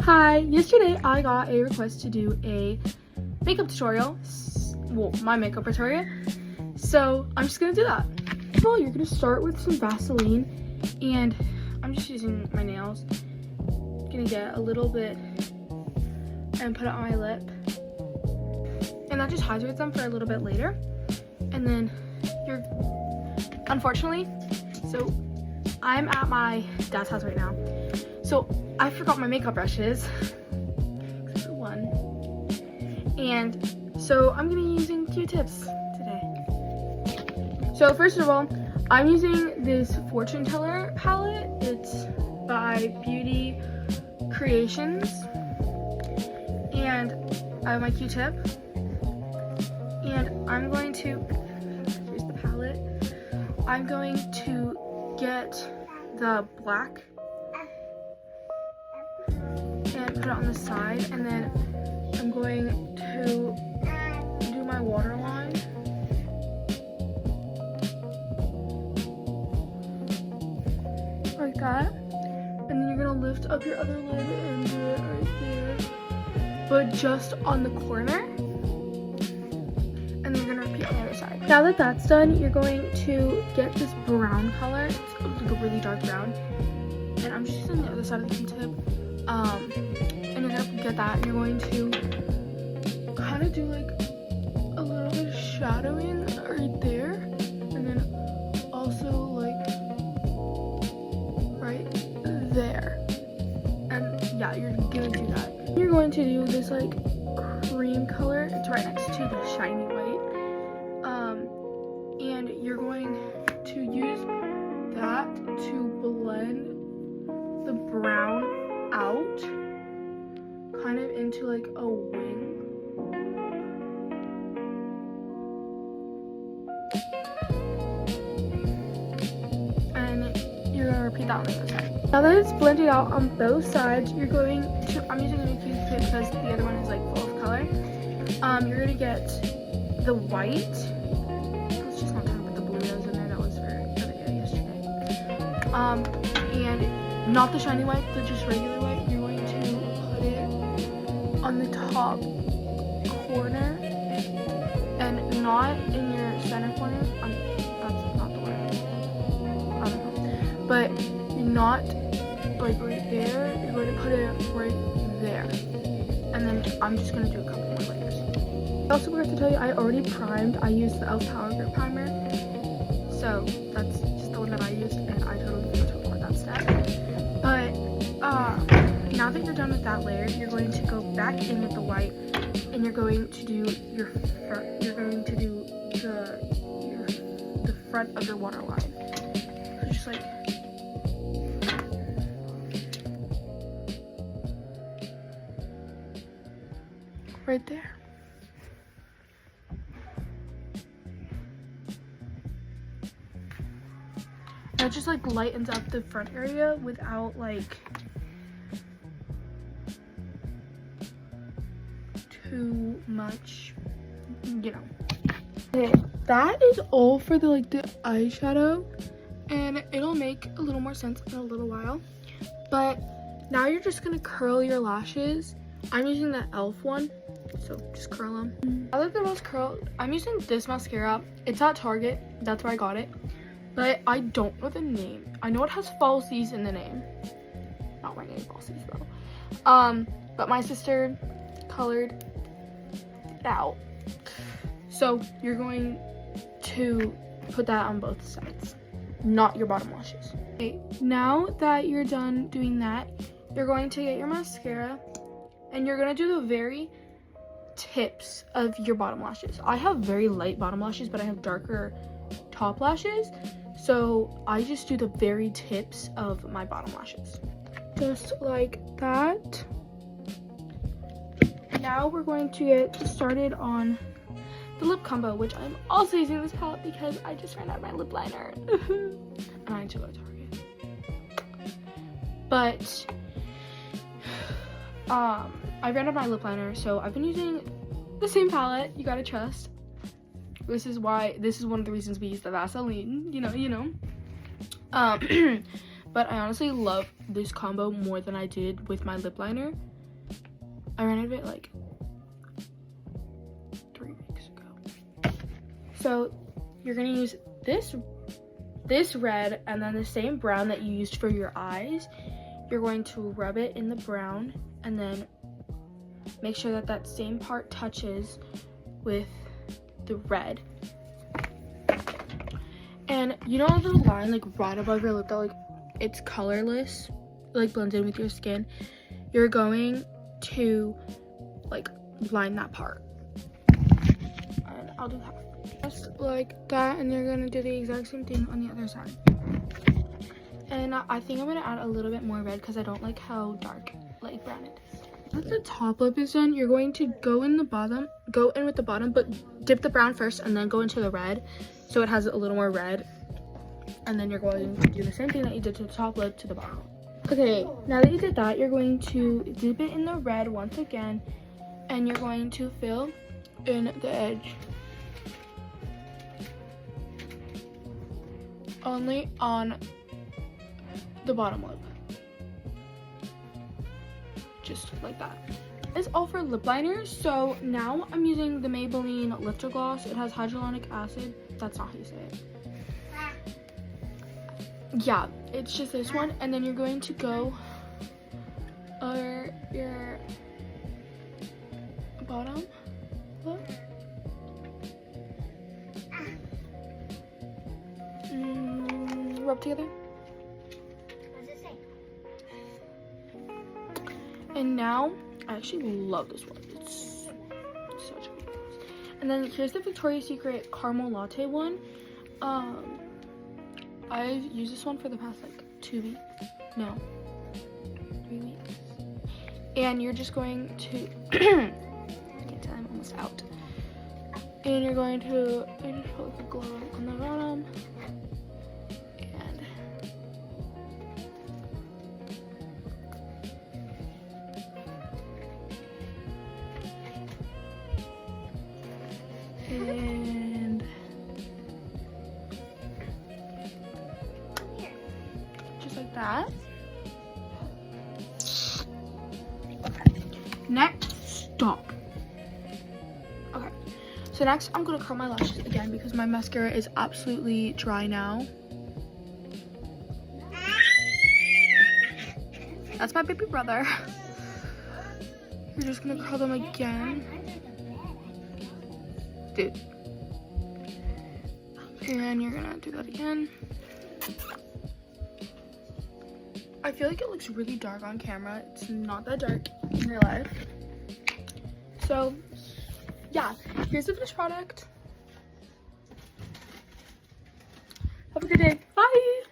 Hi, yesterday I got a request to do a makeup tutorial, well, my makeup tutorial, so I'm just gonna do that. First of all, you're gonna start with some Vaseline, and I'm just using my nails. Gonna get a little bit and put it on my lip, and that just hydrates them for a little bit later. And then unfortunately, so I'm at my dad's house right now, so I forgot my makeup brushes, except for one, and so I'm gonna be using Q-tips today. So first of all, I'm using this Fortune Teller palette. It's by Beauty Creations, and I have my Q-tip, and I'm going to, here's the palette, I'm going to get the black and put it on the side, and then I'm going to do my waterline. Like that. And then you're gonna lift up your other lid and do it right there, but just on the corner. And then you're gonna repeat on the other side. Now that that's done, you're going to get this brown color. It's like a really dark brown. And I'm just using the other side of the Q-tip. And you're gonna get that, and you're going to kind of do like a little bit of shadowing right there, and then also like right there. And yeah, you're gonna do that. You're going to do this like cream color. It's right next to the shiny white. And you're going to use that to blend the brown out kind of into like a wing. And you're gonna repeat that on the other side. Now that it's blended out on both sides, you're going to, I'm using a new Q-tip because the other one is like full of color. You're gonna get the white. Let's just not talk about the blue that was in there. That was for the video yesterday. And not the shiny white, but just regular white. You're going to put it on the top corner and not in your center corner. That's not the word. I don't know. But you're not like right there. You're going to put it right there. And then I'm just going to do a couple more layers. I also forgot to tell you, I already primed. I used the e.l.f. Power Grip Primer. So that's just the one that I used, and I totally forgot to record that step. But now that you're done with that layer, you're going to go back in with the white, and you're going to do the front of your waterline. So just like right there. That just like lightens up the front area without like too much, you know. Okay, that is all for the eyeshadow, and it'll make a little more sense in a little while. But now you're just gonna curl your lashes. I'm using the e.l.f. one, so just curl them. Now that they're both curled, I'm using this mascara. It's at Target, that's where I got it. But I don't know the name. I know it has falsies in the name. Not wearing any falsies though. But my sister colored it out. So you're going to put that on both sides, not your bottom lashes. Okay, now that you're done doing that, you're going to get your mascara, and you're gonna do the very tips of your bottom lashes. I have very light bottom lashes, but I have darker top lashes. So I just do the very tips of my bottom lashes. Just like that. Now we're going to get started on the lip combo, which I'm also using this palette because I just ran out of my lip liner. And I need to go to Target. But I ran out of my lip liner, so I've been using the same palette, You Gotta Trust. This is one of the reasons we use the Vaseline, you know. But I honestly love this combo more than I did with my lip liner. I ran out of it like 3 weeks ago. So you're gonna use this red and then the same brown that you used for your eyes. You're going to rub it in the brown and then make sure that that same part touches with the red. And you know the line like right above your lip that like it's colorless, like blends in with your skin? You're going to like line that part. And I'll do that. Just like that, and you're gonna do the exact same thing on the other side. And I think I'm gonna add a little bit more red because I don't like how dark like brown it is. Once the top lip is done, you're going to go in with the bottom, but dip the brown first and then go into the red so it has a little more red. And then you're going to do the same thing that you did to the top lip to the bottom. Okay, now that you did that, you're going to dip it in the red once again, and you're going to fill in the edge. Only on the bottom lip. Just like that. That's all for lip liners. So now I'm using the Maybelline Lifter Gloss. It has hyaluronic acid. That's not how you say it. Yeah, it's just this one. And then you're going to go over your bottom lip. Rub together. What does it say? And now, I actually love this one. It's such a good gloss. And then here's the Victoria's Secret Caramel Latte one. I've used this one for the past like 2 weeks. No, 3 weeks. And you're just going to, I can't tell, I'm almost out. And you're going to, I just put the glow on the bottom. And just like that. Next, stop. Okay, so next I'm gonna curl my lashes again because my mascara is absolutely dry now. That's my baby brother. You're just gonna curl them again. Dude. And you're gonna do that again. I feel like it looks really dark on camera. It's not that dark in real life. So, yeah, here's the finished product. Have a good day. Bye!